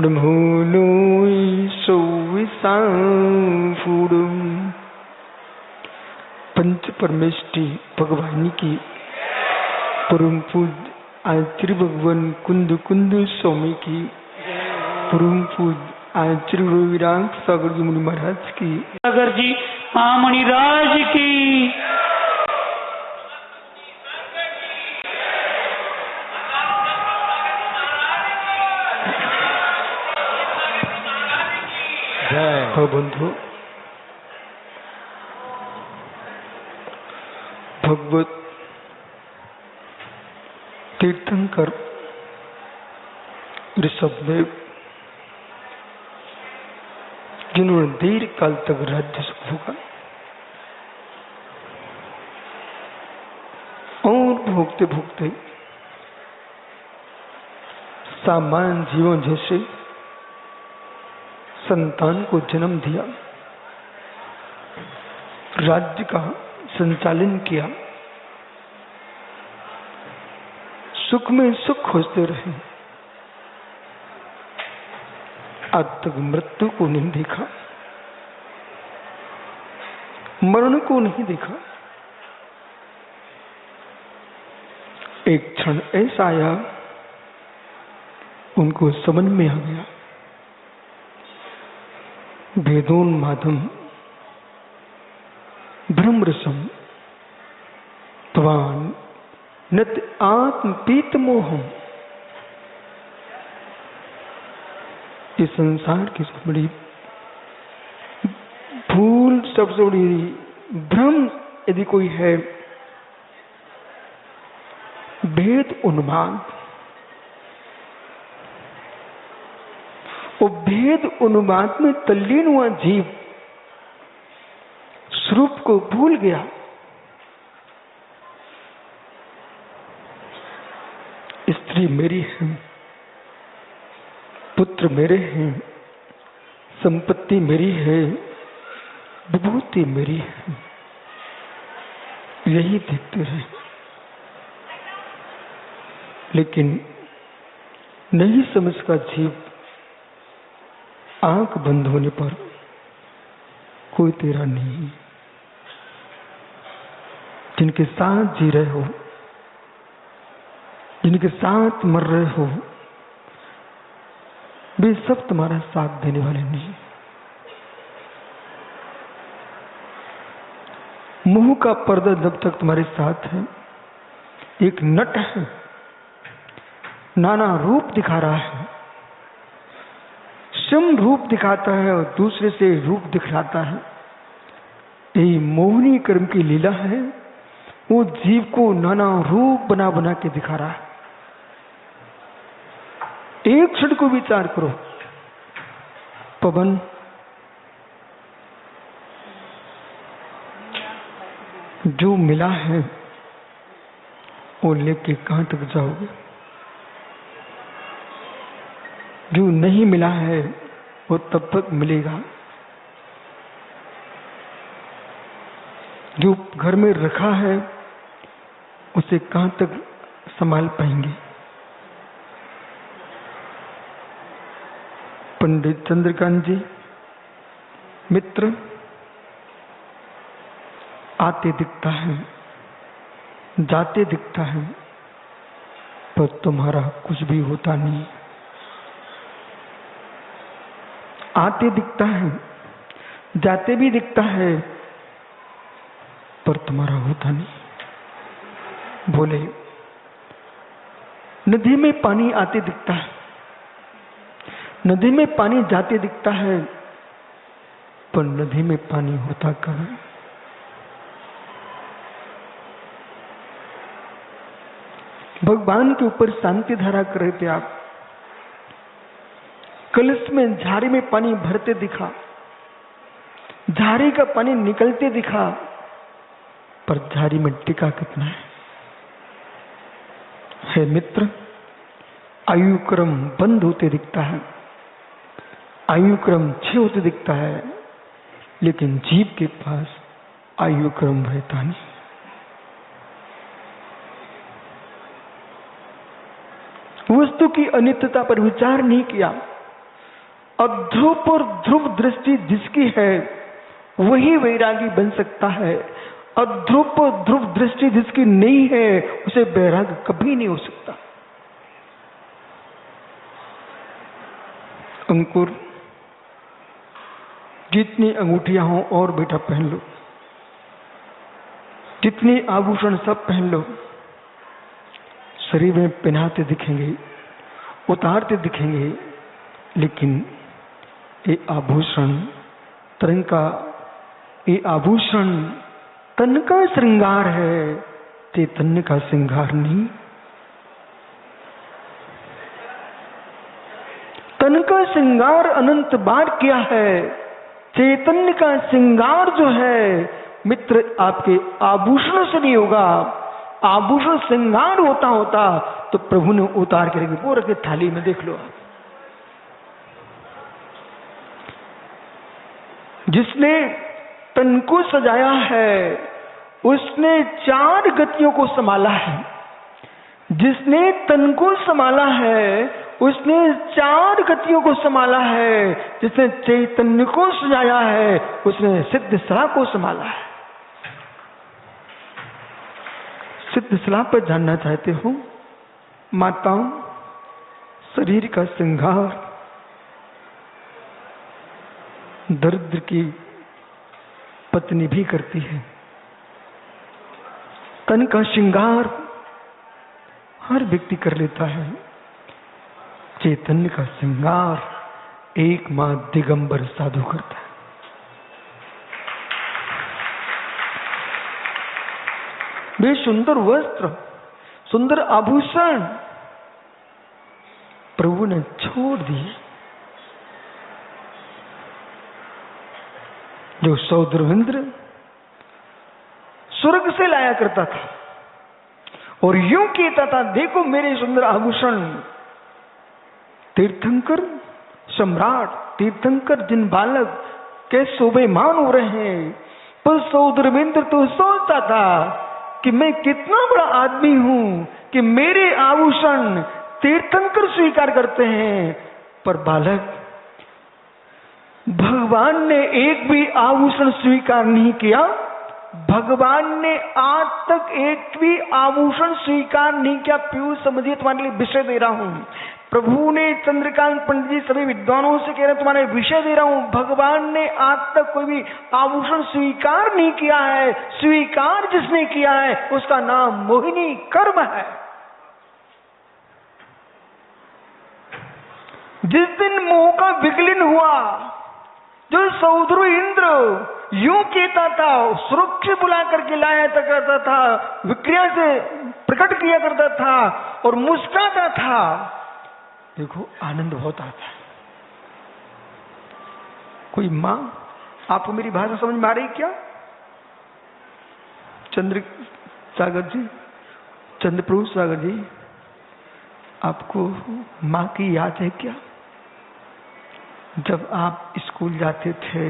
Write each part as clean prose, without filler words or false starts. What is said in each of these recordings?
ब्रह्मोलोई सौविसाफुडम। पंच परमेष्टि भगवानी की परम पूज आचार्य भगवान कुंद कुंद स्वामी की परम पूज आचार्य रविराग सागर जी मुनि महाराज की, सागर जी महामणि राज की। बंधु भगवत तीर्थंकर ऋषभदेव जिन्होंने दीर्घ काल तक राज्य सुख भोगा और भोगते भोगते सामान्य जीवन जैसे संतान को जन्म दिया, राज्य का संचालन किया, सुख में सुख खोजते रहे, आज तक मृत्यु को नहीं देखा, मरण को नहीं देखा। एक क्षण ऐसा आया उनको समझ में आ गया, वेदोन्मादम ब्रह्मरसम त्वान नत आत्म पीत मोहम। इस संसार की सबसे बड़ी भूल, सबसे बड़ी भ्रम यदि कोई है, भेद उन्माद। वो भेद उन्माद में तल्लीन हुआ जीव स्वरूप को भूल गया। स्त्री मेरी है, पुत्र मेरे हैं, संपत्ति मेरी है, विभूति मेरी है, यही देखते रहे। लेकिन नहीं समझ का जीव आंख बंद होने पर कोई तेरा नहीं। जिनके साथ जी रहे हो, जिनके साथ मर रहे हो, वे सब तुम्हारा साथ देने वाले नहीं। मुंह का पर्दा जब तक तुम्हारे साथ है, एक नट है, नाना रूप दिखा रहा है, स्वयं रूप दिखाता है और दूसरे से रूप दिखलाता है। यही मोहिनी कर्म की लीला है। वो जीव को नाना रूप बना बना के दिखा रहा है। एक क्षण को विचार करो, पवन जो मिला है वो लेके कहां तक जाओगे? जो नहीं मिला है वो तब तक मिलेगा। जो घर में रखा है उसे कहां तक संभाल पाएंगे? पंडित चंद्रकांत जी मित्र, आते दिखता है, जाते दिखता है, पर तुम्हारा कुछ भी होता नहीं। आते दिखता है, जाते भी दिखता है, पर तुम्हारा होता नहीं। बोले नदी में पानी आते दिखता है, नदी में पानी जाते दिखता है, पर नदी में पानी होता कब है? भगवान के ऊपर शांति धारा कर रहे थे आप, कलश में झाड़ी में पानी भरते दिखा, झाड़ी का पानी निकलते दिखा, पर झाड़ी में टिका कितना है मित्र? आयु क्रम बंद होते दिखता है, आयु क्रम छह होते दिखता है, लेकिन जीव के पास आयु क्रम रहता नहीं। वस्तु की अनित्यता पर विचार नहीं किया, अध्रुव और ध्रुव दृष्टि जिसकी है वही वैरागी बन सकता है। अध्रुव और ध्रुव दृष्टि जिसकी नहीं है उसे वैराग कभी नहीं हो सकता। अंकुर, जितनी अंगूठियां हो और बेटा पहन लो, जितनी आभूषण सब पहन लो, शरीर में पहनाते दिखेंगे, उतारते दिखेंगे, लेकिन ये आभूषण तन का, ये आभूषण तन का श्रृंगार है, चैतन्य का श्रृंगार नहीं। तन का श्रृंगार अनंत बार किया है, चैतन्य का श्रृंगार जो है मित्र आपके आभूषण से नहीं होगा। आभूषण श्रृंगार होता होता तो प्रभु ने उतार के रखी, वो रखे थाली में, देख लो आप। जिसने तन को सजाया है उसने 4 गतियों को संभाला है। जिसने तन को संभाला है उसने 4 गतियों को संभाला है। जिसने चैतन्य को सजाया है उसने सिद्ध सला को संभाला है। सिद्ध सला पर जानना चाहते हो? माताओं, शरीर का श्रृंगार दरिद्र की पत्नी भी करती है। तन का श्रृंगार हर व्यक्ति कर लेता है। चैतन्य का श्रृंगार एक मां दिगंबर साधु करता है। वे सुंदर वस्त्र, सुंदर आभूषण प्रभु ने छोड़ दिए। जो सौद्रविंद्र स्वर्ग से लाया करता था और यूं कहता था, देखो मेरे सुंदर आभूषण। तीर्थंकर सम्राट, तीर्थंकर जिन बालक के शोभेमान हो रहे हैं, पर सौद्रविंद्र तो सोचता था कि मैं कितना बड़ा आदमी हूं कि मेरे आभूषण तीर्थंकर स्वीकार करते हैं। पर बालक, भगवान ने एक भी आभूषण स्वीकार नहीं किया। भगवान ने आज तक एक भी आभूषण स्वीकार नहीं किया। पीयूष समझिए, तुम्हारे लिए विषय दे रहा हूं। प्रभु ने चंद्रकांत पंडित जी सभी विद्वानों से कह रहे तुम्हारे विषय दे रहा हूं। भगवान ने आज तक कोई भी आभूषण स्वीकार नहीं किया है। स्वीकार जिसने किया है उसका नाम मोहिनी कर्म है। जिस दिन मोह का विकलन हुआ, जो सौद्र इंद्र यूं कहता था, सुरक्षित बुला करके लाया करता था, विक्रिया से प्रकट किया करता था और मुस्कुराता था, देखो आनंद बहुत आता है। कोई मां, आपको मेरी भाषा समझ में आ रही क्या? चंद्र सागर जी, चंद्रप्रभु सागर जी, आपको मां की याद है क्या? जब आप स्कूल जाते थे,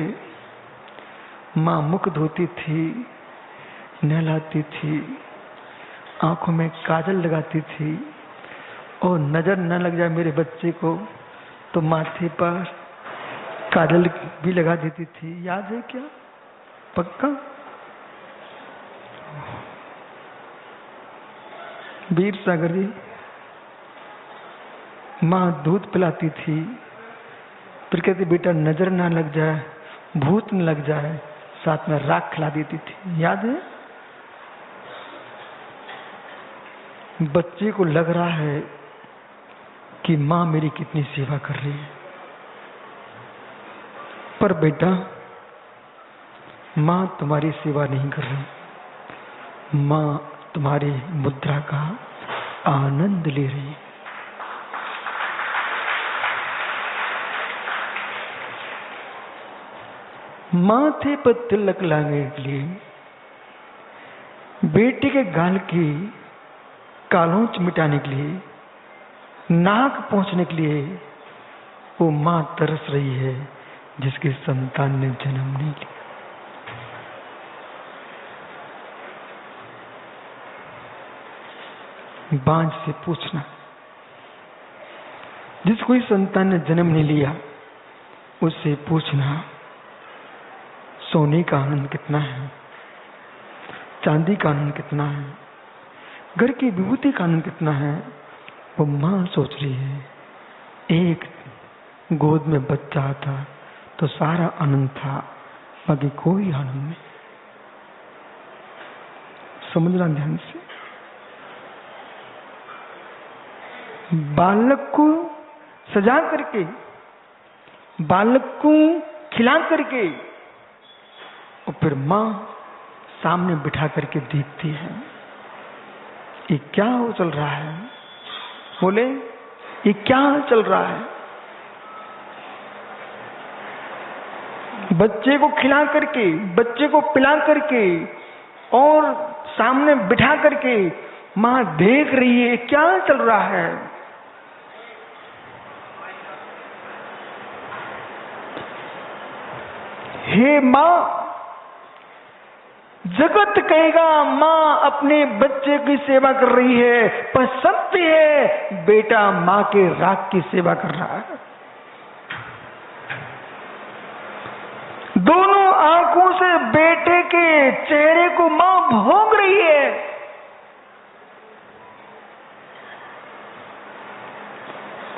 मां मुख धोती थी, नहलाती थी, आंखों में काजल लगाती थी और नजर न लग जाए मेरे बच्चे को तो माथे पर काजल भी लगा देती थी। याद है क्या? पक्का? वीर सागर जी, मां दूध पिलाती थी, फिर कहती बेटा नजर ना लग जाए, भूत न लग जाए, साथ में राख खिला देती थी। याद है? बच्चे को लग रहा है कि मां मेरी कितनी सेवा कर रही है, पर बेटा मां तुम्हारी सेवा नहीं कर रही, मां तुम्हारी मुद्रा का आनंद ले रही है। माथे पर तिलक लगाने के लिए, बेटे के गाल की कालोंच मिटाने के लिए, नाक पहुंचने के लिए वो मां तरस रही है जिसके संतान ने जन्म नहीं लिया। बांझ से पूछना, जिस कोई संतान ने जन्म नहीं लिया उससे पूछना सोने का आनंद कितना है, चांदी का आनंद कितना है, घर की विभूति का आनंद कितना है। वो माँ सोच रही है एक गोद में बच्चा था तो सारा आनंद था, बाकी कोई आनंद नहीं। समझना ध्यान से। बालक को सजा करके, बालक को खिला करके और फिर माँ सामने बिठा करके देखती है ये क्या चल रहा है। बोले ये क्या चल रहा है। बच्चे को खिला करके, बच्चे को पिला करके और सामने बिठा करके माँ देख रही है क्या चल रहा है। हे माँ, जगत कहेगा माँ अपने बच्चे की सेवा कर रही है, पर सत्य है बेटा माँ के राग की सेवा कर रहा है। दोनों आंखों से बेटे के चेहरे को माँ भोग रही है।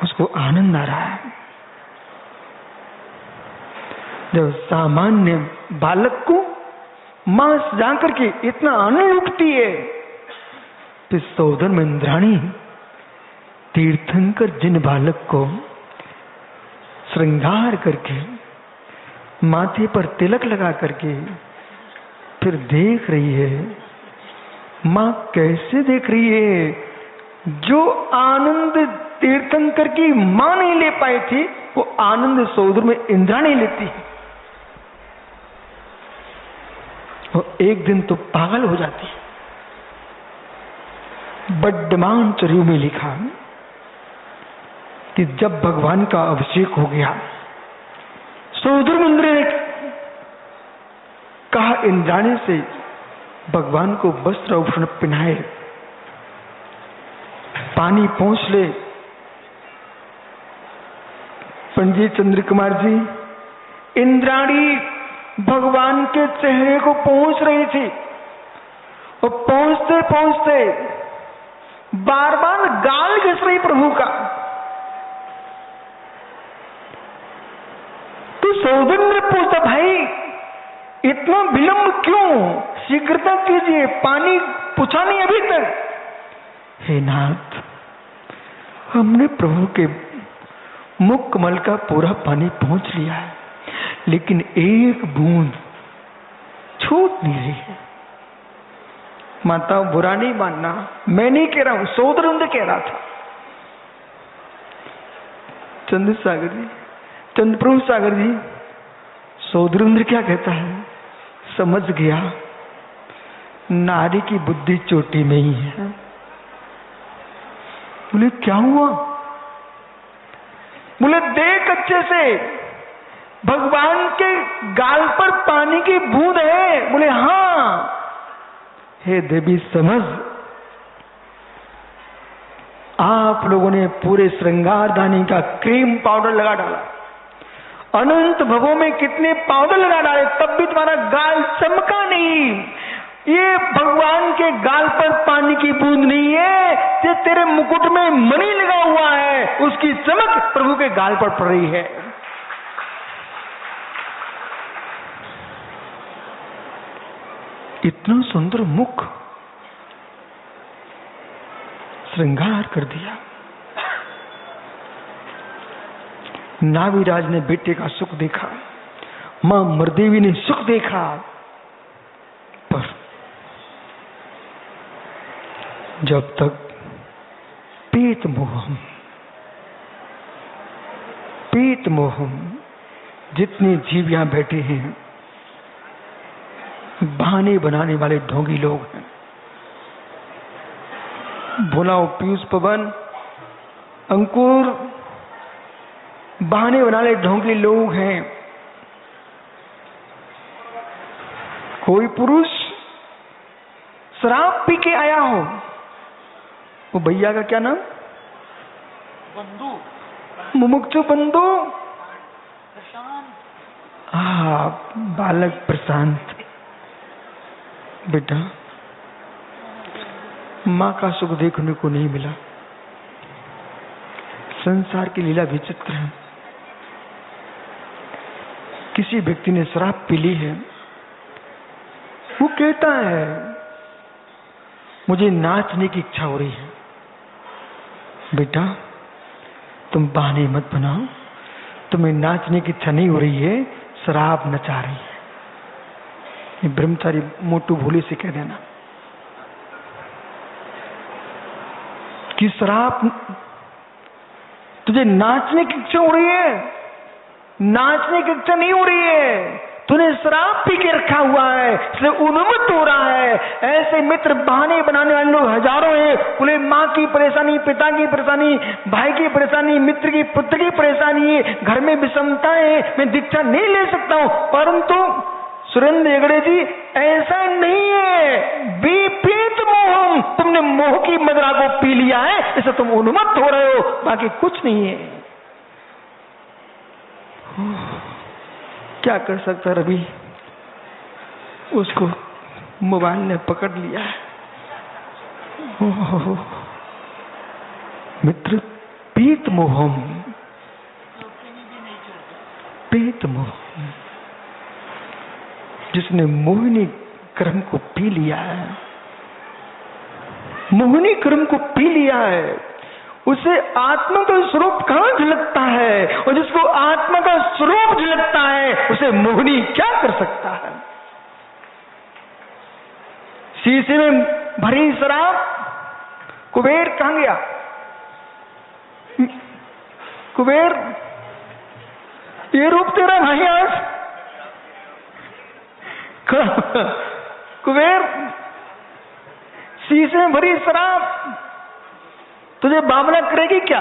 उसको आनंद आ रहा है। जब सामान्य बालक को मां जाकर के इतना आनंद उठती है, तो सौदर में इंद्राणी तीर्थंकर जिन बालक को श्रृंगार करके माथे पर तिलक लगा करके फिर देख रही है, मां कैसे देख रही है। जो आनंद तीर्थंकर की मां नहीं ले पाई थी वो आनंद सौदर में इंद्राणी लेती है। और एक दिन तो पागल हो जाती है। बड्डमान चरियों में लिखा कि जब भगवान का अभिषेक हो गया, सौदर इंद्र ने कहा इंद्राणी से भगवान को वस्त्र आभूषण पहनाए, पानी पहुंच ले। पंडित चंद्र कुमार जी, इंद्राणी भगवान के चेहरे को पहुंच रही थी और पहुंचते पहुंचते बार बार गाल घिस रही प्रभु का। तो सौदेंद्र पूछता, भाई इतना विलंब क्यों, शीघ्रता कीजिए, पानी पूछा नहीं अभी तक। हे नाथ, हमने प्रभु के मुख कमल का पूरा पानी पहुंच लिया है, लेकिन एक बूंद छूट नहीं रही है। माता बुरा नहीं मानना, मैं नहीं कह रहा हूं, सौदरंद कह रहा था। चंद्र सागर जी, चंद्रप्रभु सागर जी, सौदरंद्र क्या कहता है, समझ गया नारी की बुद्धि चोटी में ही है। बोले क्या हुआ। बोले देख अच्छे से, भगवान के गाल पर पानी की बूंद है। बोले हाँ। हे देवी समझ, आप लोगों ने पूरे श्रृंगार दानी का क्रीम पाउडर लगा डाला, अनंत भवों में कितने पाउडर लगा डाले, तब भी तुम्हारा गाल चमका नहीं। ये भगवान के गाल पर पानी की बूंद नहीं है, ये तेरे मुकुट में मणि लगा हुआ है, उसकी चमक प्रभु के गाल पर पड़ रही है। इतना सुंदर मुख श्रृंगार कर दिया। नाविराज ने बेटे का सुख देखा, मां मरदेवी ने सुख देखा, पर जब तक पेट मोहम जितने जीव यहां बैठे हैं बहाने बनाने वाले ढोंगी लोग हैं। भोलाओ पीयूष पवन अंकुर बहाने बनाने ढोंगी लोग हैं। कोई पुरुष शराब पी के आया हो, वो भैया का क्या नाम, बंधु, मुमुक्षु बंधु, बालक प्रशांत, बेटा माँ का सुख देखने को नहीं मिला। संसार की लीला विचित्र है। किसी व्यक्ति ने शराब पी ली है, वो कहता है मुझे नाचने की इच्छा हो रही है। बेटा तुम बहाने मत बनाओ, तुम्हें नाचने की इच्छा नहीं हो रही है, शराब नचा रही है। ये ब्रह्मचारी मोटू भोले से कह देना कि शराब तुझे नाचने की इच्छा हो रही है, नाचने की इच्छा नहीं हो रही है, तूने शराब पी के रखा हुआ है, इसलिए उन्मत्त हो रहा है। ऐसे मित्र बहाने बनाने वाले लोग हजारों हैं। बोले माँ की परेशानी, पिता की परेशानी, भाई की परेशानी, मित्र की, पुत्र की परेशानी है, घर में विषमता है, मैं दीक्षा नहीं ले सकता हूँ। परंतु सुरेंद्र हेगड़े जी ऐसा नहीं है। विपरीत मोह, तुमने मोह की मदिरा को पी लिया है, इससे तुम उन्मत्त हो रहे हो, बाकी कुछ नहीं है। क्या कर सकता रवि, उसको मोबाइल ने पकड़ लिया है। मित्र पीत मोहम, पीत मोह, जिसने मोहिनी कर्म को पी लिया है, मोहिनी कर्म को पी लिया है, उसे आत्मा का स्वरूप कहां झलकता है? और जिसको आत्मा का स्वरूप झलकता है, उसे मोहिनी क्या कर सकता है? शीशे में भरी शराब, कुबेर कहां गया? कुबेर ये रूप तेरा भाई आज कुबेर, शीशे में भरी शराब तुझे बावला करेगी क्या?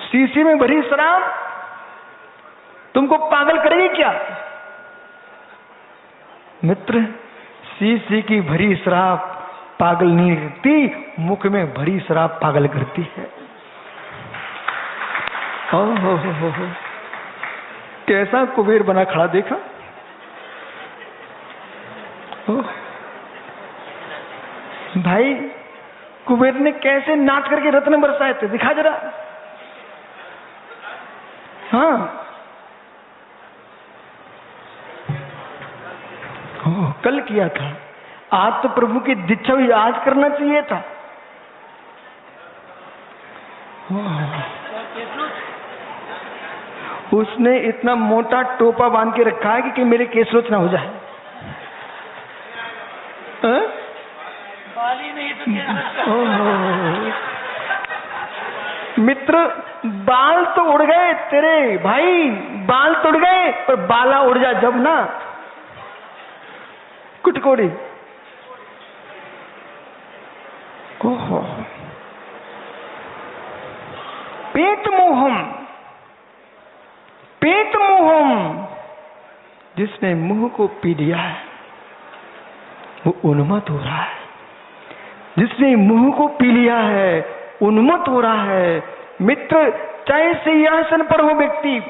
शीशे में भरी शराब तुमको पागल करेगी क्या? मित्र शीशे की भरी शराब पागल नहीं करती, मुख में भरी शराब पागल करती है। हो। कैसा कुबेर बना खड़ा देखा? भाई कुबेर ने कैसे नाच करके रत्न बरसाए थे, दिखा जरा। हाँ कल किया था, आज तो प्रभु की दीक्षा भी आज करना चाहिए था। उसने इतना मोटा टोपा बांध के रखा है कि मेरे केस रोच ना हो जाए। मित्र बाल तो उड़ गए तेरे भाई, बाल तो उड़ गए, पर बाला उड़ जा जब ना कुटकोड़ी। ओहो, पेट मोहम, पेट मोहम, जिसने मुंह को पी लिया है वो उन्मत्त हो रहा है। जिसने मुंह को पी लिया है उन्मत्त हो रहा है। मित्र चाहे सिंहासन पर हो व्यक्ति,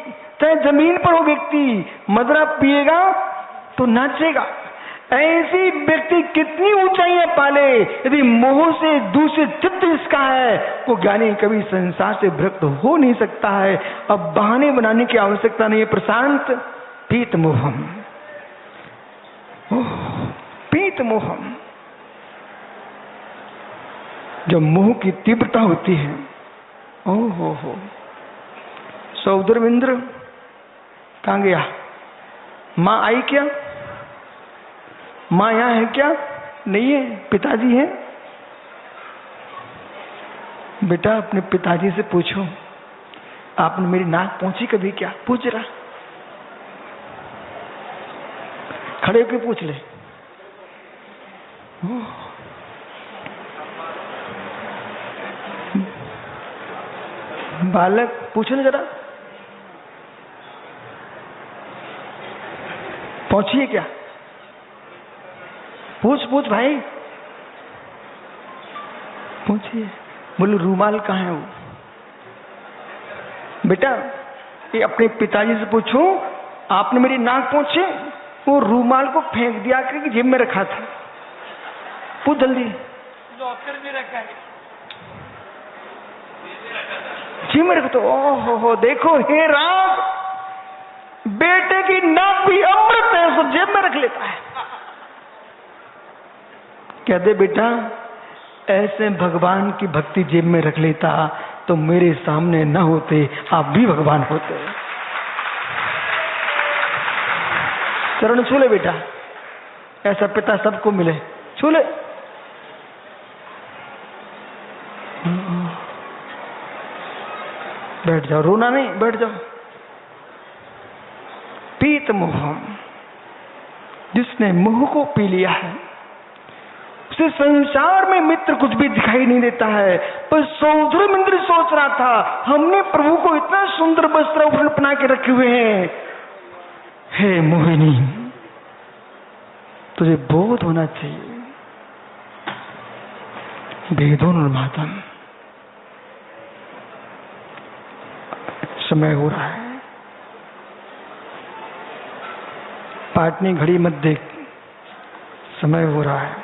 चाहे जमीन पर हो व्यक्ति, मदिरा पिएगा तो नाचेगा। ऐसी व्यक्ति कितनी ऊंचाइयां पाले, यदि मोह से दूषित चित्त इसका है, वो ज्ञानी कभी संसार से विरक्त हो नहीं सकता है। अब बहाने बनाने की आवश्यकता नहीं है। प्रशांत पीत मोहम, पीत मोहम, जब मोह की तीव्रता होती है। ओहो, सौदरविंद्र कहां गया? मां आई क्या? मां यहां है क्या? नहीं है, पिताजी है। बेटा अपने पिताजी से पूछो, आपने मेरी नाक पहुंची कभी क्या? पूछ रहा, खड़े होकर पूछ ले। बालक पूछो ना जरा, पहुंची क्या? पूछ भाई, पूछिए। बोलो रूमाल कहाँ है? वो बेटा ये अपने पिताजी से पूछो, आपने मेरी नाक पोंछे, वो रूमाल को फेंक दिया कि जेब में रखा था? पूछ जल्दी। लॉकर में रखा है। जेब में रखा तो ओहो देखो हे राम, बेटे की नाक भी अमृत है, उसको जेब में रख लेता है। कहते बेटा ऐसे भगवान की भक्ति जेब में रख लेता तो मेरे सामने न होते, आप भी भगवान होते। चरण छू ले बेटा, ऐसा पिता सबको मिले, छू ले। बैठ जाओ, रोना नहीं, बैठ जाओ। पीत मोहम, जिसने मोह को पी लिया है उसे संसार में मित्र कुछ भी दिखाई नहीं देता है। पर सौधर्म इंद्र सोच रहा था, हमने प्रभु को इतना सुंदर वस्त्र पहना के रखे हुए हैं, हे मोहिनी तुझे बोध होना चाहिए, भेदोन्मादम। समय हो रहा है, पाटनी घड़ी मत देख, समय हो रहा है।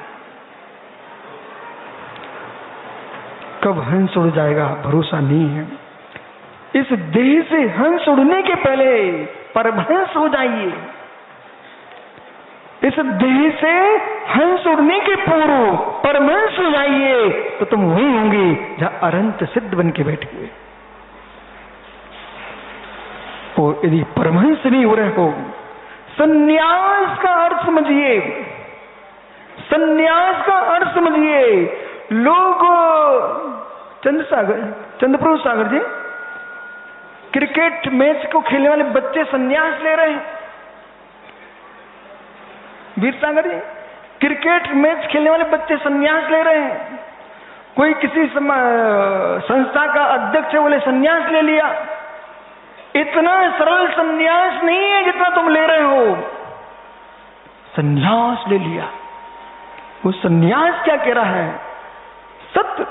कब हंस उड़ जाएगा भरोसा नहीं है। इस देह से हंस उड़ने के पहले परमहंस हो जाइए। इस देह से हंस उड़ने के पूर्व परमहंस हो जाइए, तो तुम वही होंगे जहां अनंत सिद्ध बन के बैठे हुए। और यदि परमहंस नहीं हो रहे हो, संन्यास का अर्थ समझिए, संन्यास का अर्थ समझिए। लोग चंद्रप्रभु सागर जी, क्रिकेट मैच को खेलने वाले बच्चे संन्यास ले रहे हैं। वीर सागर जी, क्रिकेट मैच खेलने वाले बच्चे संन्यास ले रहे हैं। कोई किसी संस्था का अध्यक्ष है, बोले संन्यास ले लिया। इतना सरल संन्यास नहीं है जितना तुम ले रहे हो। संन्यास ले लिया। वो संन्यास क्या कह रहा है? सत्य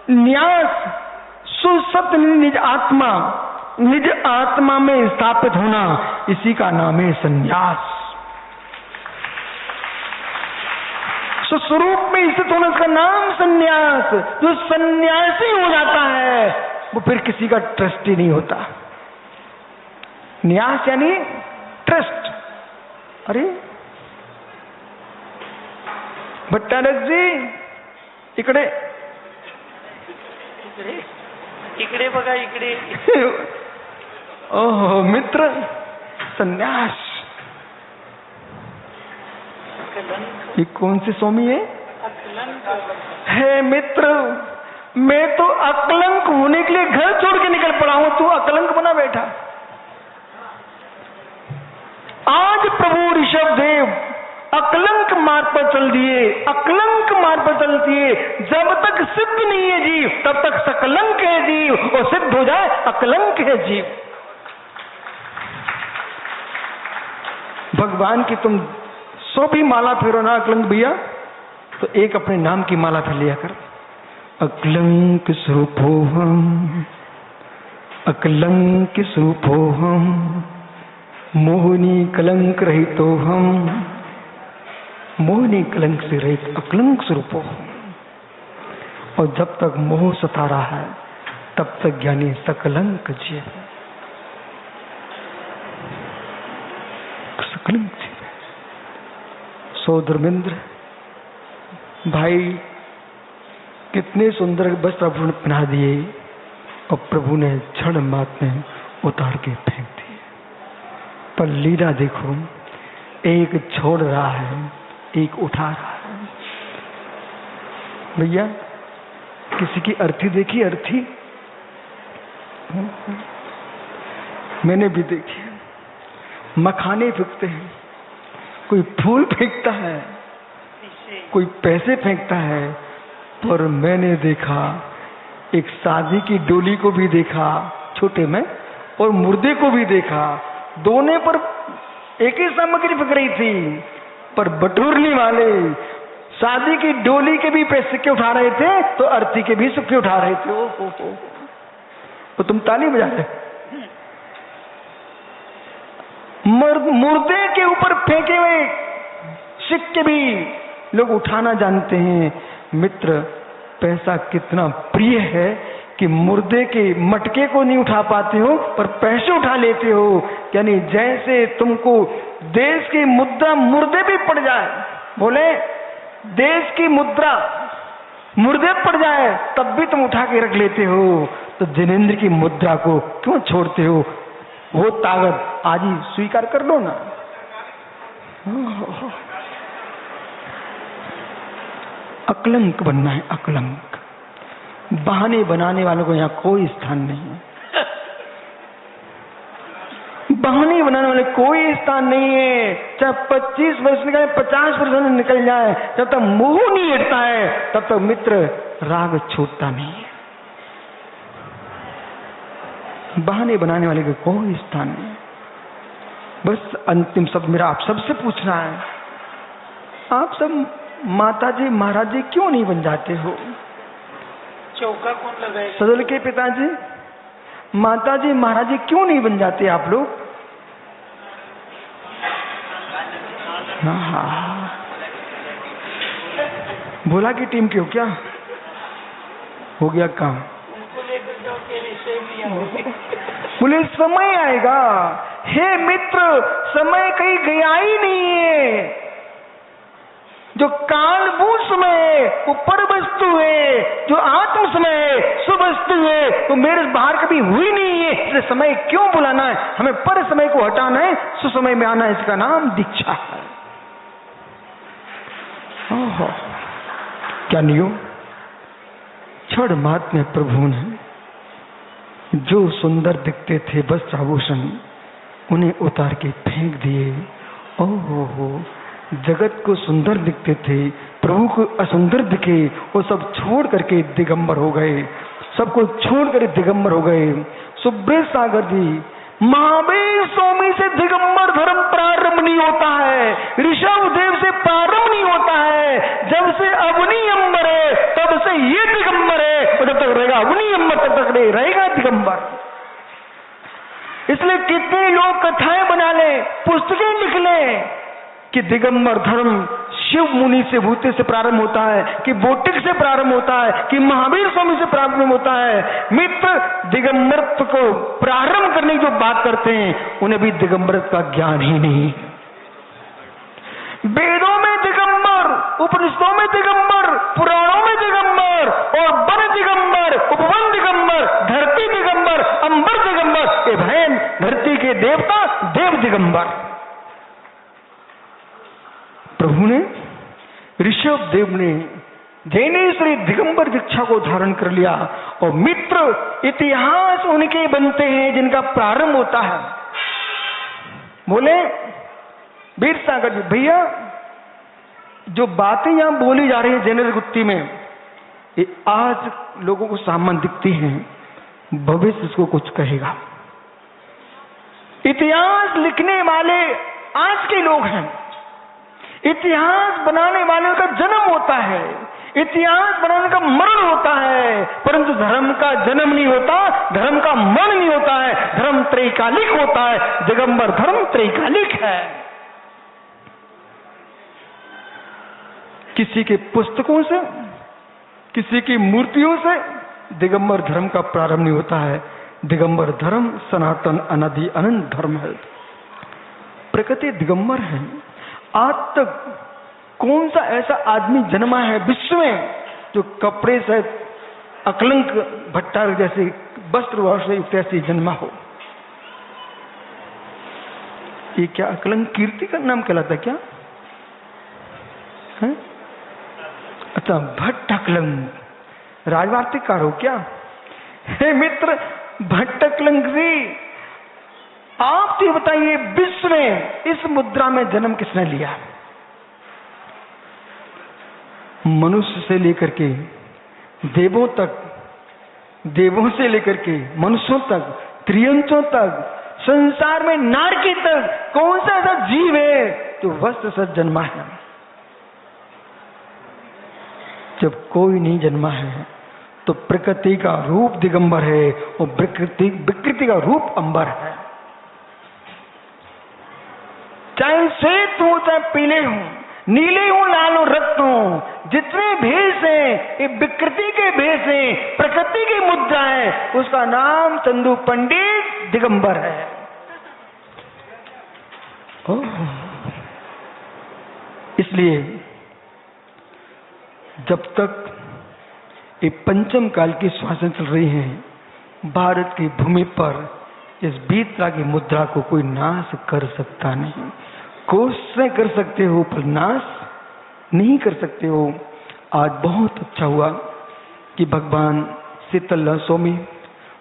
न्यास, सुसत्य निज आत्मा, निज आत्मा में स्थापित होना, इसी का नाम है संन्यास। स्वरूप में स्थित होने का नाम संन्यास। जो सन्यासी हो जाता है वो फिर किसी का ट्रस्टी नहीं होता। न्यास यानी ट्रस्ट। अरे भट्टारक जी, इकडे इकडे बघा, इकडे। ओह मित्र, संन्यास। ये कौन से स्वामी है? हे मित्र, मैं तो अकलंक होने के लिए घर छोड़ के निकल पड़ा हूं, तू अकलंक बना बैठा। आज प्रभु ऋषभ देव अकलंक मार्ग पर चल दिए, अकलंक मार्ग पर चल दिए। जब तक सिद्ध नहीं है जीव, तब तक सकलंक है जीव, और सिद्ध हो जाए अकलंक है जीव। भगवान की तुम 100 भी माला फेरो ना अकलंक भैया, तो एक अपने नाम की माला फेर लिया कर। अकलंक स्वरूपोहम, अकलंक स्वरूपोहम, मोहिनी कलंक रहितोहम, मोहिनी कलंक से रहित अकलंक स्वरूपोहम। और जब तक मोह सता रहा है तब तक ज्ञानी सकलंक जीव, सकलंक जीव। सौधर्मेंद्र भाई कितने सुंदर वस्त्र आभूषण पहना दिए, और प्रभु ने क्षण मात्र में उतार के फेंक दिए। पर लीला देखो, एक छोड़ रहा है, एक उठा रहा है। भैया किसी की अर्थी देखी? अर्थी मैंने भी देखी। मखाने फेंकते हैं, कोई फूल फेंकता है, कोई पैसे फेंकता है। पर मैंने देखा, एक शादी की डोली को भी देखा छोटे में, और मुर्दे को भी देखा। दोनों पर एक ही सामग्री फेंक रही थी, पर बटोरने वाले शादी की डोली के भी पैसे के उठा रहे थे, तो अर्थी के भी सिक्के उठा रहे थे। ओ तो तुम ताली बजा रहे, मुर्दे के ऊपर फेंके हुए सिक्के भी लोग उठाना जानते हैं। मित्र, पैसा कितना प्रिय है कि मुर्दे के मटके को नहीं उठा पाते हो पर पैसे उठा लेते हो। यानी जैसे तुमको देश की मुद्रा मुर्दे भी पड़ जाए, बोले देश की मुद्रा मुर्दे पड़ जाए तब भी तुम उठा के रख लेते हो, तो जिनेंद्र की मुद्रा को क्यों छोड़ते हो? वो ताकत आज ही स्वीकार कर लो ना। अकलंक बनना है, अकलंक। बहाने बनाने वालों को यहाँ कोई स्थान नहीं है। बहाने बनाने वाले कोई स्थान नहीं है। चाहे 25 वर्ष निकले, 50 वर्ष निकल जाए, जब तक मुंह नहीं हटता है तब तक मित्र राग छूटता नहीं है। बहाने बनाने वाले को कोई स्थान नहीं। बस अंतिम शब्द मेरा आप सबसे पूछना है, आप सब माताजी महाराज जी क्यों नहीं बन जाते हो? चौका कौन लगाएगा? सदल के पिताजी, माताजी महाराज जी क्यों नहीं बन जाते आप लोग? हाँ, भोला की टीम क्यों, क्या हो गया काम? उनको लेकर जाओ के विषय भी बोले समय आएगा। हे मित्र, समय कहीं गया ही नहीं है। जो कालभूत समय है वो पर वस्तु है, जो आत्म समय है सुवस्तु है, वो मेरे बाहर कभी हुई नहीं है। इसलिए समय क्यों बुलाना है? हमें पर समय को हटाना है, सुसमय में आना है। इसका नाम दीक्षा है। ओहो, क्या नियो क्षण मात्र में प्रभु ने जो सुंदर दिखते थे वस्त्र आभूषण उन्हें उतार के फेंक दिए। ओहो, जगत को सुंदर दिखते थे, प्रभु को असुंदर दिखे, वो सब छोड़ करके दिगंबर हो गए। सबको छोड़ कर दिगंबर हो गए। सुब्रत सागर जी, महावीर स्वामी से दिगंबर धर्म प्रारंभ नहीं होता है, ऋषभ देव से प्रारंभ नहीं होता है। जब से अवनी अंबर है तब से ये दिगंबर है, और जब तक रहेगा अवनी अंबर तब तक रहेगा दिगंबर। इसलिए कितने लोग कथाएं बना ले, पुस्तकें लिख ले कि दिगंबर धर्म शिव मुनि से भूते से प्रारंभ होता है, कि बोटिक से प्रारंभ होता है, कि महावीर स्वामी से प्रारंभ होता है। मित्र, दिगंबरत्व को प्रारंभ करने की जो बात करते हैं उन्हें भी दिगंबरत्व का ज्ञान ही नहीं। वेदों में दिगंबर, उपनिषदों में दिगंबर, पुराणों में दिगंबर, और वन दिगंबर, उपवन दिगंबर, धरती दिगंबर, अंबर दिगंबर, ये बहन धरती के देवता देव दिगंबर। प्रभु ने, ऋषभ देव ने जैनेश्वरी दिगंबर दीक्षा को धारण कर लिया। और मित्र, इतिहास उनके बनते हैं जिनका प्रारंभ होता है। बोले वीर सागर जी, भैया जो बातें यहां बोली जा रही है जैनेश्वरी गुत्ती में, ये आज लोगों को सामान्य दिखती हैं, भविष्य इसको कुछ कहेगा। इतिहास लिखने वाले आज के लोग हैं। इतिहास बनाने वाले का जन्म होता है, इतिहास बनाने का मरण होता है, परंतु धर्म का जन्म नहीं होता, धर्म का मरण नहीं होता है। धर्म त्रैकालिक होता है, दिगंबर धर्म त्रैकालिक है। किसी के पुस्तकों से, किसी की मूर्तियों से दिगंबर धर्म का प्रारंभ नहीं होता है। दिगंबर धर्म सनातन अनादि अनंत धर्म है। प्रकृति दिगंबर है। आज तक कौन सा ऐसा आदमी जन्मा है विश्व में जो कपड़े से अकलंक भट्टा जैसे वस्त्र से युक्त ऐसी जन्मा हो? ये क्या अकलंक कीर्ति का नाम कहलाता क्या है? अच्छा, भट्ट अकलंक राजवार्तिककार हो क्या? हे मित्र, भट्ट अकलंक जी, आप तो बताइए विश्व में इस मुद्रा में जन्म किसने लिया? मनुष्य से लेकर के देवों तक, देवों से लेकर के मनुष्यों तक, त्रियंचों तक, संसार में नारकी तक कौन सा ऐसा जीव है जो वस्त्र से जन्मा है? जब कोई नहीं जन्मा है तो प्रकृति का रूप दिगंबर है और विकृति का रूप अंबर है। चाहे श्वेत हो चाहे पीले हो, नीले हो लाल हो रक्त हो, जितने भेष हैं ये विकृति के भेष हैं, प्रकृति की मुद्रा है, उसका नाम चंदू पंडित दिगंबर है। इसलिए जब तक ये पंचम काल की श्वासें चल रही हैं, भारत की भूमि पर इस बीतरा की मुद्रा को कोई नाश कर सकता नहीं। कोशिशें कर सकते हो पर नाश नहीं कर सकते हो। आज बहुत अच्छा हुआ कि भगवान शीतलनाथ स्वामी,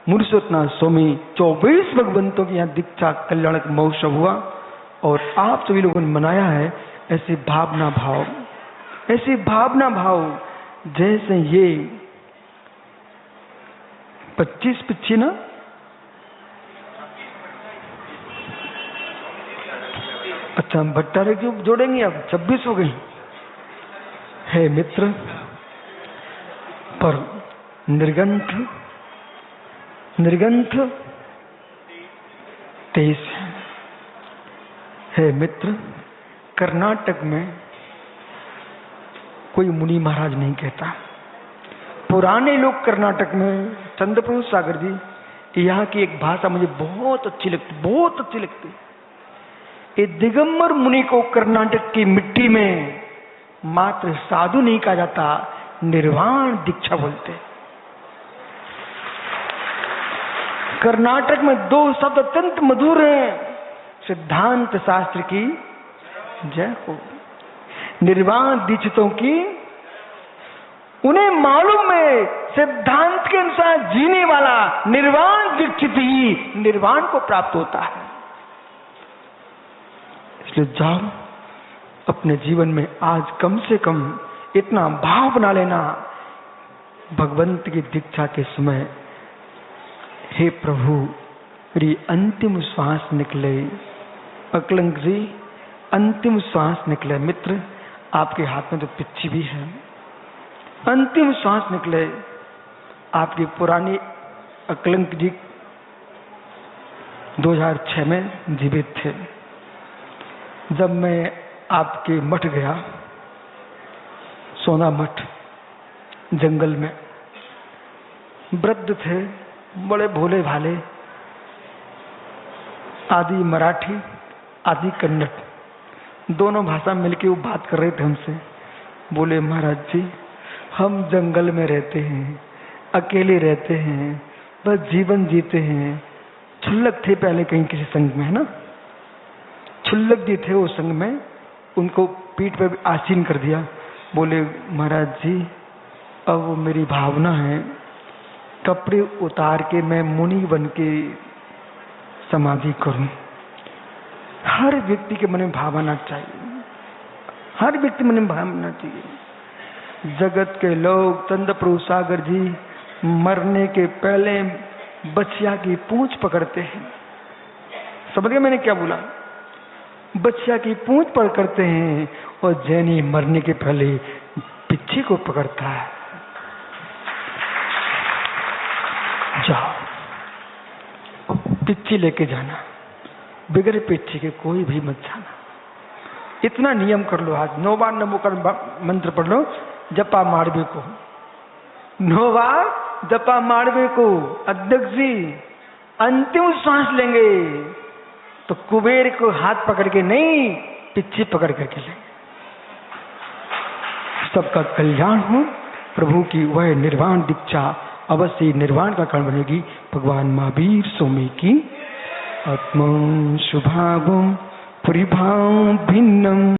मुरुषोत्तनाथ स्वामी 24 भगवंतों की यहाँ दीक्षा कल्याणक महोत्सव हुआ और आप सभी लोगों ने मनाया है ऐसे भावना भाव, ऐसे भावना भाव जैसे ये 25 पिछी ना, अच्छा हम भट्टारे क्यों जोड़ेंगे, अब 26 हो गई है मित्र। पर निर्गंथ 23 है मित्र। कर्नाटक में कोई मुनि महाराज नहीं कहता। पुराने लोग कर्नाटक में, चंद्रप्रभु सागर जी, यहाँ की एक भाषा मुझे बहुत अच्छी लगती। ये दिगंबर मुनि को कर्नाटक की मिट्टी में मात्र साधु नहीं कहा जाता, निर्वाण दीक्षा बोलते। कर्नाटक में 2 शब्द अत्यंत मधुर हैं, सिद्धांत शास्त्र की जय हो, निर्वाण दीक्षितों की। उन्हें मालूम है सिद्धांत के अनुसार जीने वाला निर्वाण दीक्षित ही निर्वाण को प्राप्त होता है। इसलिए जाओ अपने जीवन में आज कम से कम इतना भाव बना लेना, भगवंत की दीक्षा के समय, हे प्रभु मेरी अंतिम श्वास निकले, अकलंक जी अंतिम श्वास निकले। मित्र आपके हाथ में तो पिच्ची भी है, अंतिम श्वास निकले। आपकी पुरानी अकलंक जी 2006 में जीवित थे। जब मैं आपके मठ गया, सोना मठ, जंगल में, वृद्ध थे, बड़े भोले भाले, आदि मराठी आदि कन्नड़, दोनों भाषा मिलके वो बात कर रहे थे हमसे। बोले महाराज जी हम जंगल में रहते हैं, अकेले रहते हैं, बस जीवन जीते हैं। छुल्लक थे पहले कहीं किसी संघ में, है ना, छुल्लक जी थे वो संघ में, उनको पीठ पर आसीन कर दिया। बोले महाराज जी अब वो मेरी भावना है, कपड़े उतार के मैं मुनि बन के समाधि करूं। हर व्यक्ति के मन में भावना चाहिए, हर व्यक्ति मन में भावना चाहिए। जगत के लोग, चंद्रप्रभु सागर जी मरने के पहले बच्चिया की पूंछ पकड़ते हैं। समझ गए मैंने क्या बोला? बच्चिया की पूंछ पकड़ते हैं और जैनी मरने के पहले पिच्छी को पकड़ता है। जाओ पिच्छी लेके जाना, बिगड़ पिच्छी के कोई भी मत जाना। इतना नियम कर लो, आज 9 बार नमो कर मंत्र पढ़ लो, जपा मारवे को 9 बार जपा मारवे को। अध्यक्ष जी अंतिम सांस लेंगे तो कुबेर को हाथ पकड़ के नहीं, पिच्छी पकड़ करके लेंगे। सबका कल्याण हो। प्रभु की वह निर्वाण दीक्षा अवश्य निर्वाण का कारण बनेगी। भगवान महावीर स्वामी की आत्मा शुभागम परिभाव भिन्नम।